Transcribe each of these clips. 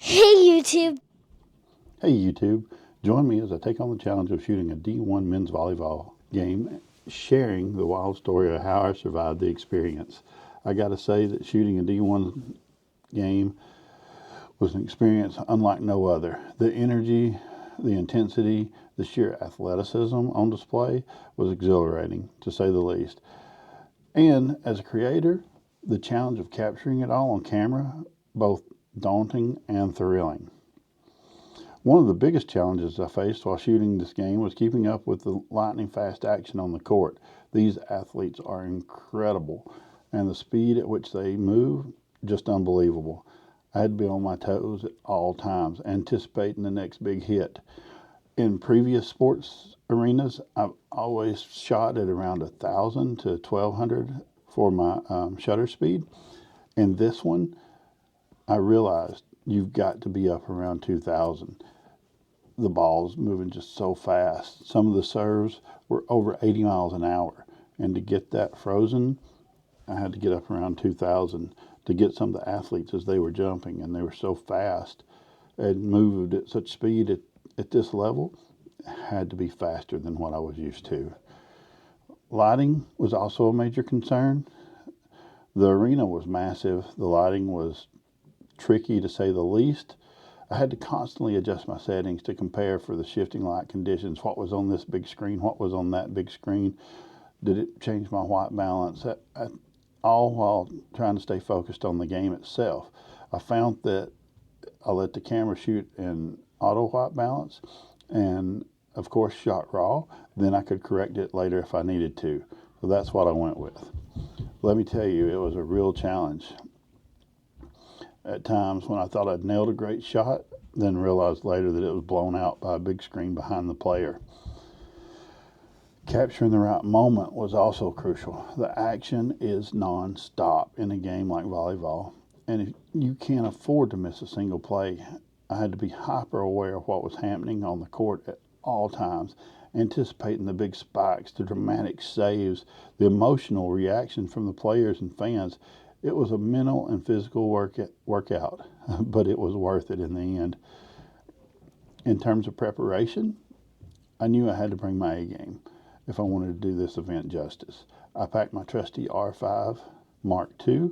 Hey YouTube. Hey YouTube, join me as I take on the challenge of shooting a D1 men's volleyball game, sharing the wild story of how I survived the experience. I gotta say that shooting a D1 game was an experience unlike no other. The energy, the intensity, the sheer athleticism on display was exhilarating, to say the least. And as a creator, the challenge of capturing it all on camera, both daunting and thrilling. One of the biggest challenges I faced while shooting this game was keeping up with the lightning fast action on the court. These athletes are incredible, and the speed at which they move, just unbelievable. I had to be on my toes at all times, anticipating the next big hit. In previous sports arenas, I've always shot at around 1,000 to 1,200 for my shutter speed. In this one, I realized you've got to be up around 2,000. The ball's moving just so fast. Some of the serves were over 80 miles an hour. And to get that frozen, I had to get up around 2,000 to get some of the athletes as they were jumping. And they were so fast and moved at such speed at this level, had to be faster than what I was used to. Lighting was also a major concern. The arena was massive. The lighting was tricky to say the least. I had to constantly adjust my settings to compare for the shifting light conditions. What was on this big screen? What was on that big screen? Did it change my white balance? All while trying to stay focused on the game itself. I found that I let the camera shoot in auto white balance and, of course, shot raw. Then I could correct it later if I needed to. So that's what I went with. Let me tell you, it was a real challenge. At times when I thought I'd nailed a great shot, then realized later that it was blown out by a big screen behind the player. Capturing the right moment was also crucial. The action is non-stop in a game like volleyball, and if you can't afford to miss a single play. I had to be hyper aware of what was happening on the court at all times, anticipating the big spikes, the dramatic saves, the emotional reaction from the players and fans. It was a mental and physical workout, but it was worth it in the end. In terms of preparation, I knew I had to bring my A game if I wanted to do this event justice. I packed my trusty R5 Mark II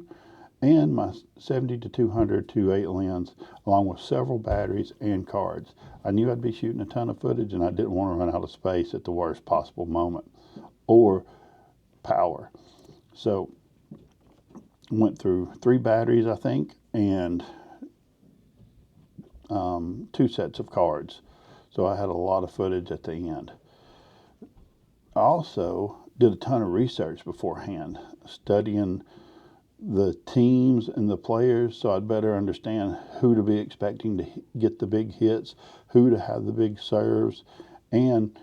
and my 70 to 200 2.8 lens, along with several batteries and cards. I knew I'd be shooting a ton of footage, and I didn't want to run out of space at the worst possible moment or power. So went through 3 batteries, I think, and 2 sets of cards. So I had a lot of footage at the end. I also did a ton of research beforehand, studying the teams and the players so I'd better understand who to be expecting to get the big hits, who to have the big serves, and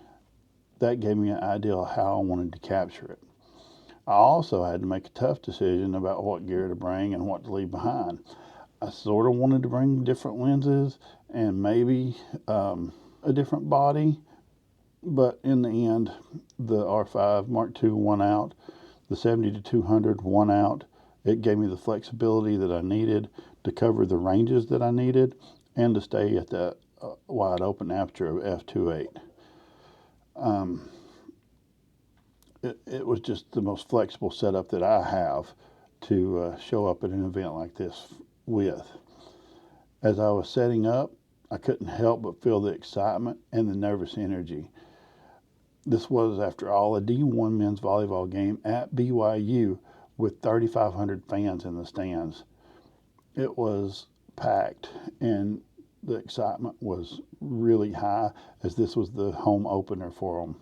that gave me an idea of how I wanted to capture it. I also had to make a tough decision about what gear to bring and what to leave behind. I sort of wanted to bring different lenses and maybe a different body, but in the end, the R5 Mark II won out. The 70 to 200 won out. It gave me the flexibility that I needed to cover the ranges that I needed and to stay at the wide open aperture of f2.8. It was just the most flexible setup that I have to show up at an event like this with. As I was setting up, I couldn't help but feel the excitement and the nervous energy. This was, after all, a D1 men's volleyball game at BYU with 3,500 fans in the stands. It was packed, and the excitement was really high as this was the home opener for them.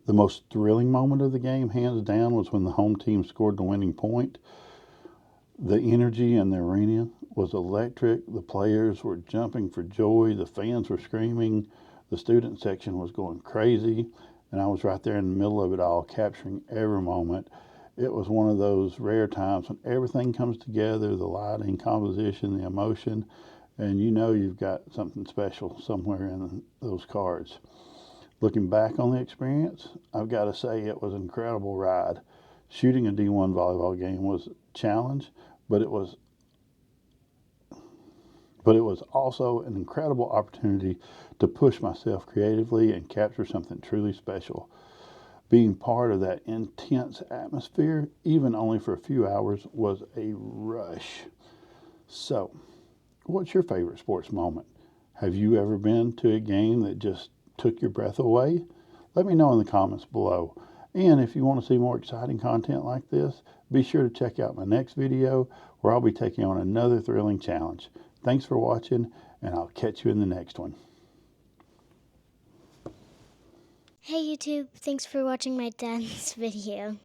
The most thrilling moment of the game, hands down, was when the home team scored the winning point. The energy in the arena was electric. The players were jumping for joy. The fans were screaming. The student section was going crazy. And I was right there in the middle of it all, capturing every moment. It was one of those rare times when everything comes together, the lighting, composition, the emotion, and you know you've got something special somewhere in those cards. Looking back on the experience, I've got to say it was an incredible ride. Shooting a D1 volleyball game was a challenge, but it was but it was also an incredible opportunity to push myself creatively and capture something truly special. Being part of that intense atmosphere, even only for a few hours, was a rush. So, what's your favorite sports moment? Have you ever been to a game that just took your breath away? Let me know in the comments below. And if you want to see more exciting content like this, be sure to check out my next video where I'll be taking on another thrilling challenge. Thanks for watching, and I'll catch you in the next one. Hey YouTube, thanks for watching my dance video.